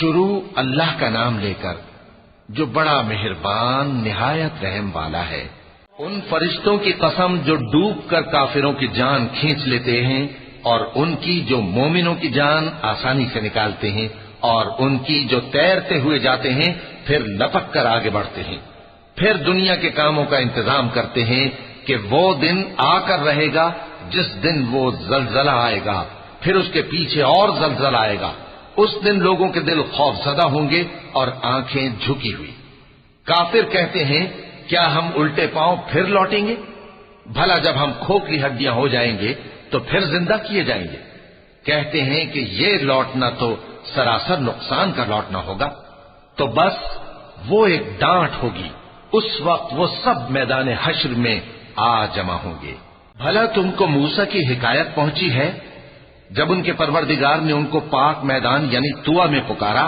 شروع اللہ کا نام لے کر جو بڑا مہربان نہایت رحم والا ہے۔ ان فرشتوں کی قسم جو ڈوب کر کافروں کی جان کھینچ لیتے ہیں، اور ان کی جو مومنوں کی جان آسانی سے نکالتے ہیں، اور ان کی جو تیرتے ہوئے جاتے ہیں پھر لپک کر آگے بڑھتے ہیں، پھر دنیا کے کاموں کا انتظام کرتے ہیں کہ وہ دن آ کر رہے گا جس دن وہ زلزلہ آئے گا، پھر اس کے پیچھے اور زلزلہ آئے گا۔ اس دن لوگوں کے دل خوف زدہ ہوں گے اور آنکھیں جھکی ہوئی۔ کافر کہتے ہیں کیا ہم الٹے پاؤں پھر لوٹیں گے؟ بھلا جب ہم کھوکھلی ہڈیاں ہو جائیں گے تو پھر زندہ کیے جائیں گے؟ کہتے ہیں کہ یہ لوٹنا تو سراسر نقصان کا لوٹنا ہوگا۔ تو بس وہ ایک ڈانٹ ہوگی، اس وقت وہ سب میدان حشر میں آ جمع ہوں گے۔ بھلا تم کو موسیٰ کی حکایت پہنچی ہے جب ان کے پروردگار نے ان کو پاک میدان یعنی طویٰ میں پکارا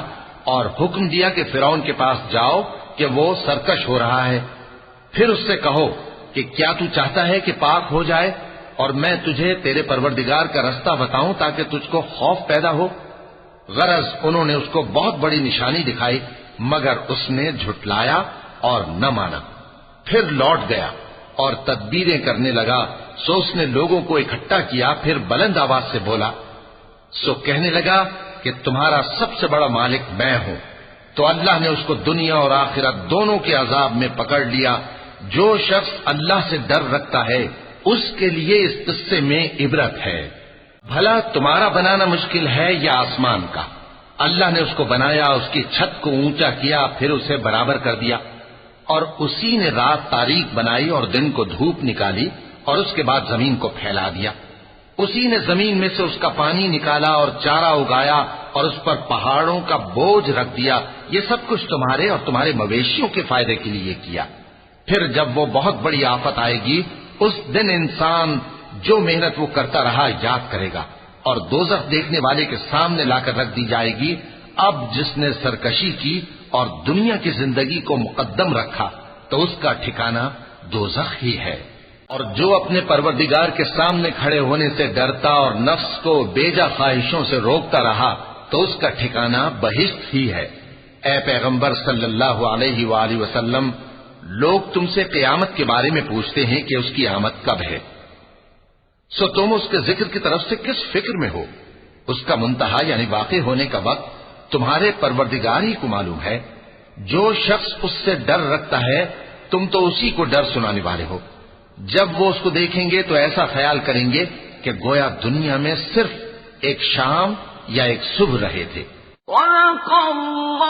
اور حکم دیا کہ فرعون کے پاس جاؤ کہ وہ سرکش ہو رہا ہے، پھر اس سے کہو کہ کیا تو چاہتا ہے کہ پاک ہو جائے اور میں تجھے تیرے پروردگار کا رستہ بتاؤں تاکہ تجھ کو خوف پیدا ہو؟ غرض انہوں نے اس کو بہت بڑی نشانی دکھائی مگر اس نے جھٹلایا اور نہ مانا۔ پھر لوٹ گیا اور تدبیریں کرنے لگا، سو اس نے لوگوں کو اکٹھا کیا، پھر بلند آواز سے بولا، سو کہنے لگا کہ تمہارا سب سے بڑا مالک میں ہوں۔ تو اللہ نے اس کو دنیا اور آخرت دونوں کے عذاب میں پکڑ لیا۔ جو شخص اللہ سے ڈر رکھتا ہے اس کے لیے اس قصے میں عبرت ہے۔ بھلا تمہارا بنانا مشکل ہے یا آسمان کا؟ اللہ نے اس کو بنایا، اس کی چھت کو اونچا کیا، پھر اسے برابر کر دیا، اور اسی نے رات تاریک بنائی اور دن کو دھوپ نکالی، اور اس کے بعد زمین کو پھیلا دیا۔ اسی نے زمین میں سے اس کا پانی نکالا اور چارہ اگایا اور اس پر پہاڑوں کا بوجھ رکھ دیا۔ یہ سب کچھ تمہارے اور تمہارے مویشیوں کے فائدے کے لیے کیا۔ پھر جب وہ بہت بڑی آفت آئے گی اس دن انسان جو محنت وہ کرتا رہا یاد کرے گا، اور دوزخ دیکھنے والے کے سامنے لا کر رکھ دی جائے گی۔ اب جس نے سرکشی کی اور دنیا کی زندگی کو مقدم رکھا تو اس کا ٹھکانہ دوزخ ہی ہے۔ اور جو اپنے پروردگار کے سامنے کھڑے ہونے سے ڈرتا اور نفس کو بیجا خواہشوں سے روکتا رہا تو اس کا ٹھکانہ بہشت ہی ہے۔ اے پیغمبر صلی اللہ علیہ وآلہ وسلم، لوگ تم سے قیامت کے بارے میں پوچھتے ہیں کہ اس کی آمد کب ہے، سو تم اس کے ذکر کی طرف سے کس فکر میں ہو؟ اس کا منتہا یعنی واقع ہونے کا وقت تمہارے پروردگار ہی کو معلوم ہے۔ جو شخص اس سے ڈر رکھتا ہے تم تو اسی کو ڈر سنانے والے ہو۔ جب وہ اس کو دیکھیں گے تو ایسا خیال کریں گے کہ گویا دنیا میں صرف ایک شام یا ایک صبح رہے تھے۔ وَلَقَ اللَّهُ